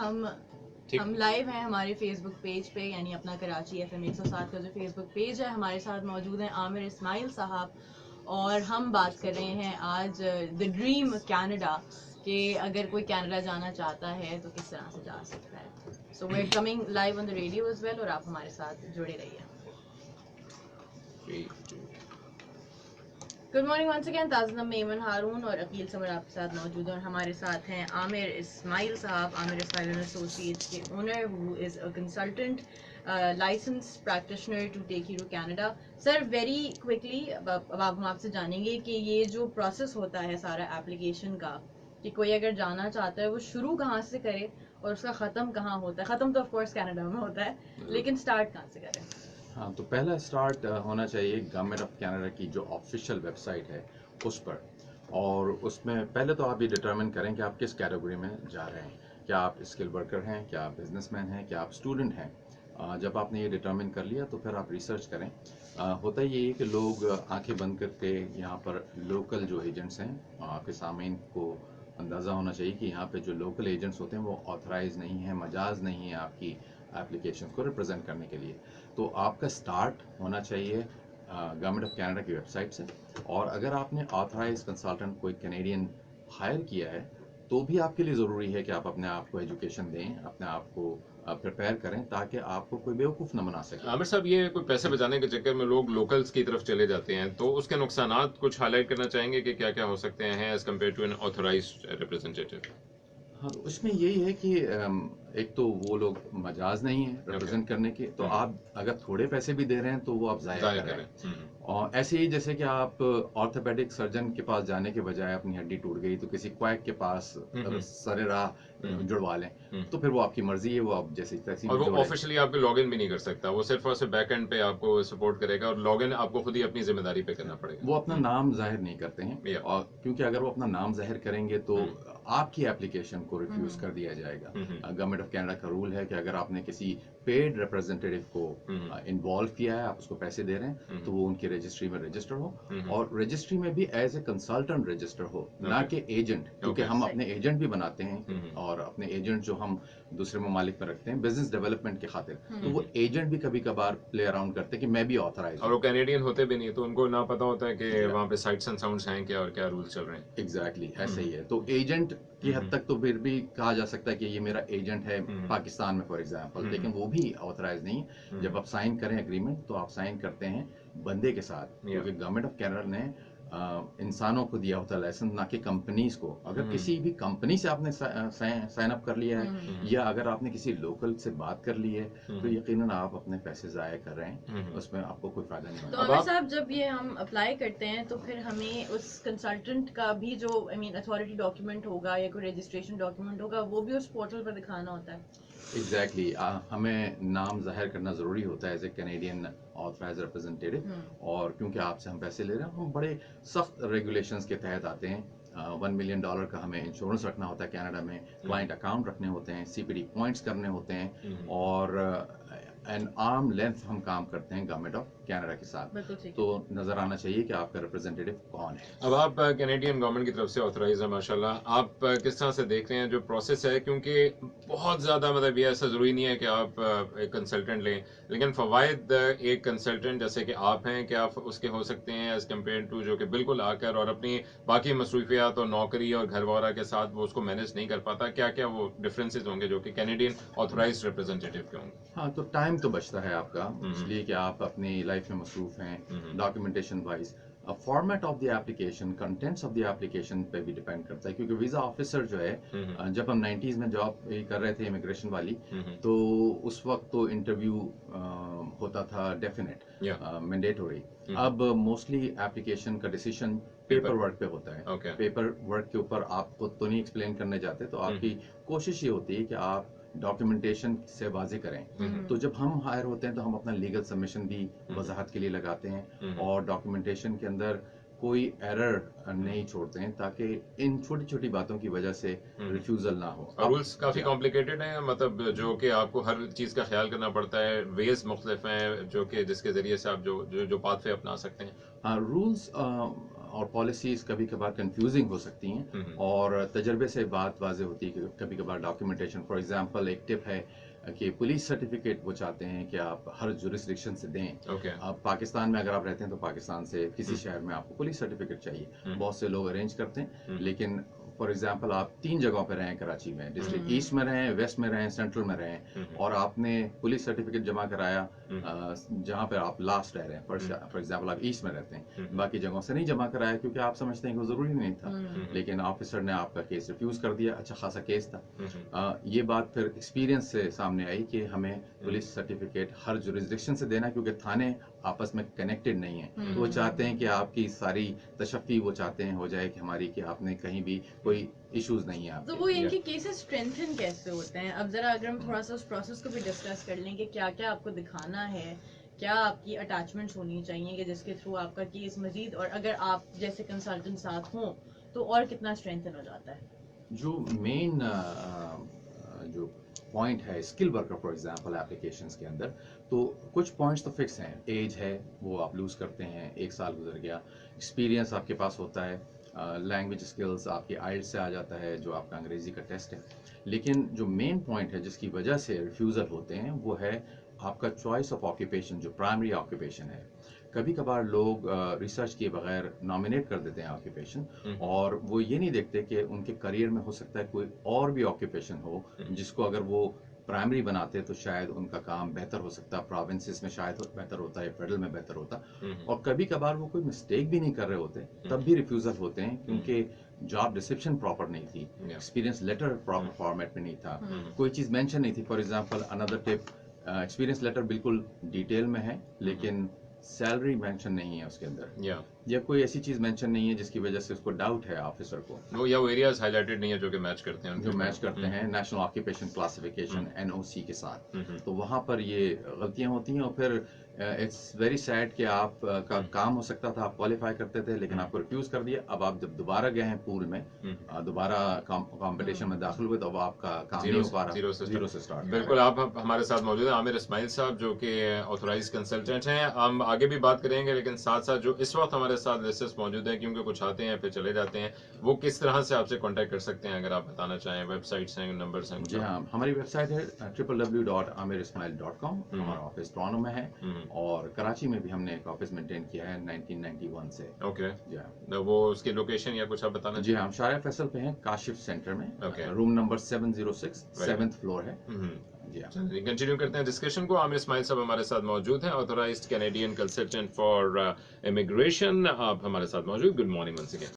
हम लाइव हैं हमारे फेसबुक पेज पे, यानी अपना कराची FM 107 का जो फेसबुक पेज है। हमारे साथ मौजूद हैं आमिर इस्माइल साहब, और हम बात कर रहे हैं आज द ड्रीम कनाडा कि अगर कोई कनाडा जाना चाहता है तो किस तरह से जा सकता है। So we are coming live on the radio as well, और आप हमारे साथ जुड़े रहिए। Good morning once again, Tasneem Memon Haroon और अकील समर आपके साथ मौजूद हैं, और हमारे साथ हैं आमिर इस्माइल साहब, आमिर इस्माइल एसोसिएट्स के owner, who is a consultant licence practitioner to take you to Canada. Sir, very quickly अब हम आपसे जानेंगे कि ये जो प्रोसेस होता है सारा एप्लीकेशन का, कि कोई अगर जाना चाहता है वो शुरू कहाँ से करे और उसका ख़त्म कहाँ होता है। ख़त्म तो ऑफ कोर्स कनाडा में होता है, लेकिन स्टार्ट कहाँ से करें? हाँ, तो पहला स्टार्ट होना चाहिए गवर्नमेंट ऑफ कनाडा की जो ऑफिशियल वेबसाइट है उस पर, और उसमें पहले तो आप ये डिटरमिन करें कि आप किस कैटेगरी में जा रहे हैं। क्या आप स्किल वर्कर हैं, क्या आप बिजनेसमैन हैं, क्या आप स्टूडेंट हैं। जब आपने ये डिटरमिन कर लिया तो फिर आप रिसर्च करें। होता ये है कि लोग आंखें बंद करके यहाँ पर लोकल जो एजेंट्स हैं, आपके सामीन को अंदाज़ा होना चाहिए कि यहाँ पे जो लोकल एजेंट्स होते हैं वो ऑथराइज नहीं है, मजाज नहीं है आपकी एप्लीकेशन को रिप्रेजेंट करने के लिए। तो आपका स्टार्ट होना चाहिए गवर्नमेंट ऑफ कनाडा की वेबसाइट से। और अगर आपने ऑथराइज कंसल्टेंट कोई कैनेडियन हायर किया है तो भी आपके लिए ज़रूरी है कि आप अपने आप को एजुकेशन दें, अपने आप को प्रिपेयर करें, ताकि आपको कोई बेवकूफ़ न बना सके। आमिर साहब, ये कोई पैसे बचाने के चक्कर में लोग लोकल्स की तरफ चले जाते हैं, तो उसके नुकसानात कुछ हाईलाइट करना चाहेंगे कि क्या क्या हो सकते हैं as compared to an authorised representative? हाँ, तो उसमें यही है कि एक तो वो लोग मजाज नहीं है रिप्रेजेंट करने के, तो आप अगर थोड़े पैसे भी दे रहे हैं तो वो आप ज़ाया कर रहे हैं। और ऐसे ही जैसे कि आप ऑर्थोपेडिक सर्जन के पास जाने के बजाय अपनी हड्डी टूट गई तो किसी क्वैक के पास सरे राह जुड़वा लें, तो फिर वो आपकी मर्जी है, वो आप जैसे तैसी। और वो ऑफिशियली आपको लॉगिन भी नहीं कर सकता, वो सिर्फ और सिर्फ बैक एंड पे आपको सपोर्ट करेगा, और लॉगिन आपको खुद ही अपनी जिम्मेदारी पे करना पड़ेगा। वो अपना नाम जाहिर नहीं करते हैं, और क्योंकि अगर वो अपना नाम जाहिर करेंगे तो आपकी एप्लीकेशन को रिफ्यूज कर दिया जाएगा। गवर्नमेंट ऑफ कनाडा का रूल है कि अगर आपने किसी पेड रिप्रेजेंटेटिव को इन्वॉल्व किया है, आप उसको पैसे दे रहे हैं, तो वो उनकी रजिस्ट्री में रजिस्टर हो, और रजिस्ट्री में भी एज ए कंसल्टेंट रजिस्टर हो, ना कि एजेंट, क्योंकि हम अपने एजेंट भी बनाते हैं, और अपने एजेंट जो हम दूसरे ममालिक में रखते हैं बिजनेस डेवलपमेंट के खातिर, तो वो एजेंट भी कभी कभार प्ले अराउंड करते हैं कि मैं भी ऑथराइज, और वो कैनेडियन होते भी नहीं, तो उनको ना पता होता है कि वहाँ पे साइट्स एंड साउंड्स हैं क्या और क्या रूल्स चल रहे हैं। एग्जैक्टली ऐसे ही है। तो एजेंट की हद तक तो फिर भी कहा जा सकता है कि ये मेरा एजेंट है पाकिस्तान में फॉर एग्जांपल, लेकिन वो भी ऑथराइज नहीं। जब आप साइन करें एग्रीमेंट तो आप साइन करते हैं बंदे के साथ, क्योंकि गवर्नमेंट ऑफ कनाडा ने इंसानों को दिया होता है लाइसेंस, ना कि कंपनीज को। अगर किसी भी कंपनी से आपने साइन अप कर लिया है, या अगर आपने किसी लोकल से बात कर ली है, तो यकीनन आप अपने पैसे ज़ाया कर रहे हैं, उसमें आपको कोई फायदा नहीं तो होगा। आमिर साहब, जब ये हम अप्लाई करते हैं तो फिर हमें उस कंसल्टेंट का भी जो अथॉरिटी डॉक्यूमेंट होगा या कोई रजिस्ट्रेशन डॉक्यूमेंट होगा, वो भी उस पोर्टल पर दिखाना होता है? एग्जैक्टली हमें नाम जाहिर करना ज़रूरी होता है as a Canadian authorise representative, और क्योंकि आपसे हम पैसे ले रहे हैं, हम बड़े सख्त रेगुलेशंस के तहत आते हैं। $1 मिलियन का हमें इंश्योरेंस रखना होता है कनाडा में, क्लाइंट अकाउंट रखने होते हैं, CPD पॉइंट्स करने होते हैं, और एन आर्म लेंथ हम काम करते हैं गवर्नमेंट ऑफ कनाडा के साथ। तो नजर आना चाहिए कि आपका रिप्रेजेंटेटिव कौन है। अब आप कैनेडियन गवर्नमेंट की तरफ से ऑथराइज है माशाल्लाह, आप किस तरह से देख रहे हैं जो प्रोसेस है? क्योंकि बहुत ज़्यादा मतलब ये ऐसा ज़रूरी नहीं है कि आप एक कंसल्टेंट लें, लेकिन फ़वाइद एक कंसल्टेंट जैसे कि आप हैं, क्या आप उसके हो सकते हैं एज़ कम्पेयर टू जो कि बिल्कुल आकर और अपनी बाकी मसरूफियात और नौकरी और घर वारा के साथ वो उसको मैनेज नहीं कर पाता? क्या क्या वो डिफरेंसेस होंगे जो कि कैनेडियन ऑथराइज रिप्रेजेंटेटिव के होंगे? हाँ, तो टाइम तो बचता है आपका, इसलिए कि आप अपनी लाइफ में मसरूफ हैं documentation wise. Format of the application, contents of the application पे भी डिपेंड करता है, क्योंकि वीज़ा ऑफिसर जो है, जब हम 90s में जॉब कर रहे थे इमिग्रेशन वाली, तो उस वक्त तो इंटरव्यू होता था डेफिनेट, मैंडेटरी। अब मोस्टली एप्लीकेशन का डिसीजन पेपर वर्क पे होता है। पेपर वर्क के ऊपर आप खुद तो नहीं एक्सप्लेन करने जाते, तो आपकी कोशिश ये होती है कि आप डॉक्यूमेंटेशन से वाजे करें। तो जब हम हायर होते हैं तो हम अपना लीगल सबमिशन भी वजाहत के लिए लगाते हैं, और डॉक्यूमेंटेशन के अंदर कोई एरर नहीं छोड़ते हैं, ताकि इन छोटी छोटी बातों की वजह से रिफ्यूजल ना हो। रूल्स काफ़ी कॉम्प्लिकेटेड हैं, मतलब जो कि आपको हर चीज़ का ख्याल करना पड़ता है, वेज मुख्तलिफ हैं जो कि जिसके ज़रिए से आप जो पाथवे अपना सकते हैं। हाँ, रूल्स और पॉलिसीज़ कभी कभार कंफ्यूजिंग हो सकती हैं और तजर्बे से बात वाज़ेह होती है कि कभी कभार डॉक्यूमेंटेशन, फॉर एग्जांपल एक टिप है कि पुलिस सर्टिफिकेट वो चाहते हैं कि आप हर जुरिस्डिक्शन से दें। ओके आप पाकिस्तान में अगर आप रहते हैं तो पाकिस्तान से किसी शहर में आपको पुलिस सर्टिफिकेट चाहिए। बहुत से लोग अरेंज करते हैं, लेकिन फॉर एग्जांपल आप 3 जगहों पर रहें कराची में, डिस्ट्रिक्ट ईस्ट में रहें, वेस्ट में रहें, सेंट्रल में रहें, और आपने पुलिस सर्टिफिकेट जमा कराया जहाँ पर आप लास्ट रह रहे हैं, फॉर एग्जांपल आप ईस्ट में रहते हैं, बाकी जगहों से नहीं जमा कराया क्योंकि आप समझते हैं कि वो ज़रूरी नहीं था, लेकिन ऑफिसर ने आपका केस रिफ्यूज कर दिया, अच्छा खासा केस था। ये बात फिर एक्सपीरियंस से सामने आई कि हमें पुलिस सर्टिफिकेट हर जुरिस्डिक्शन से देना, क्योंकि थाने आपस में कनेक्टेड नहीं है, तो वो चाहते हैं कि आपकी सारी तशफ़ी वो चाहते हैं हो जाए कि हमारी, कि आपने कहीं भी कोई इश्यूज नहीं है तो वो इनके केसेस स्ट्रेंथन कैसे होते हैं? अब जरा अगर हम थोड़ा सा उस प्रोसेस को भी डिस्कस कर लें कि क्या क्या आपको दिखाना है, क्या आपकी अटैचमेंट्स होनी चाहिए कि जिसके थ्रू आपका केस मजीद, और अगर आप जैसे कंसल्टेंट साथ हों तो और कितना स्ट्रेंथन हो जाता है? जो मेन जो पॉइंट है skill worker for example applications के अंदर, तो कुछ पॉइंट्स तो फिक्स हैं। एज है वो आप लूज़ करते हैं, 1 साल गुजर गया, एक्सपीरियंस आपके पास होता है, लैंग्वेज स्किल्स आपके आइल्स से आ जाता है जो आपका अंग्रेज़ी का टेस्ट है। लेकिन जो मेन पॉइंट है जिसकी वजह से रिफ्यूज़ल होते हैं वो है आपका चॉइस ऑफ ऑक्यूपेशन, जो प्राइमरी ऑक्यूपेशन है। कभी कभार लोग रिसर्च किए बगैर नॉमिनेट कर देते हैं ऑक्यूपेशन, और वो ये नहीं देखते कि उनके करियर में हो सकता है कोई और भी ऑक्यूपेशन हो जिसको अगर वो प्राइमरी बनाते तो शायद उनका काम बेहतर हो सकता, प्रोविंसेस में शायद बेहतर होता है, फेडरल में बेहतर होता। और कभी कभार वो कोई मिस्टेक भी नहीं कर रहे होते, तब भी रिफ्यूज़ल होते हैं क्योंकि जॉब डिस्क्रिप्शन प्रॉपर नहीं थी, एक्सपीरियंस लेटर प्रॉपर फॉर्मेट में नहीं था, कोई चीज़ मेंशन नहीं थी। For example another tip, experience letter बिल्कुल डिटेल में है लेकिन सैलरी मेंशन नहीं है उसके अंदर, या कोई ऐसी चीज मेंशन नहीं है जिसकी वजह से उसको डाउट है ऑफिसर को, वो या वो एरियाज हाईलाइटेड नहीं है जो कि मैच करते हैं, जो मैच करते हैं नेशनल ऑक्यूपेशन क्लासिफिकेशन एनओसी के साथ, तो वहां पर ये गलतियां होती हैं। और फिर इट्स वेरी सैड कि आप का काम हो सकता था, आप क्वालिफाई करते थे लेकिन आपको रिफ्यूज कर दिया। अब आप जब दोबारा गए हैं पूल में, दोबारा कंपटीशन में दाखिल हुए, तो अब आपका काम नहीं हो पा रहा, जीरो से स्टार्ट। बिल्कुल, आप हमारे साथ मौजूद हैं आमिर इस्माइल साहब जो कि ऑथराइज कंसल्टेंट हैं। हम आगे भी बात करेंगे, लेकिन साथ साथ जो इस वक्त हमारे साथ लिस्टर्स मौजूद हैं, क्योंकि कुछ आते हैं फिर चले जाते हैं, वो किस तरह से आपसे कांटेक्ट कर सकते हैं अगर आप बताना चाहें? वेबसाइट्स हैं, नंबर्स हैं? जी हाँ, हमारी वेबसाइट है www.amirismail.com। हमारा ऑफिस टोरंटो में है और कराची में भी हमने एक ऑफिस मेंटेन किया है 1991 से। ओके, जी हाँ। वो उसकी लोकेशन या कुछ आप बताना? जी हाँ, हम शारिया फैसल पे हैं, काशिफ सेंटर में, रूम नंबर 706, 7th फ्लोर है। जी हाँ, कंटिन्यू करते हैं डिस्कशन को। आमिर इस्माइल साहब हमारे साथ मौजूद हैं, authorised Canadian consultant for immigration. आप हमारे साथ मौजूद। Good morning once again.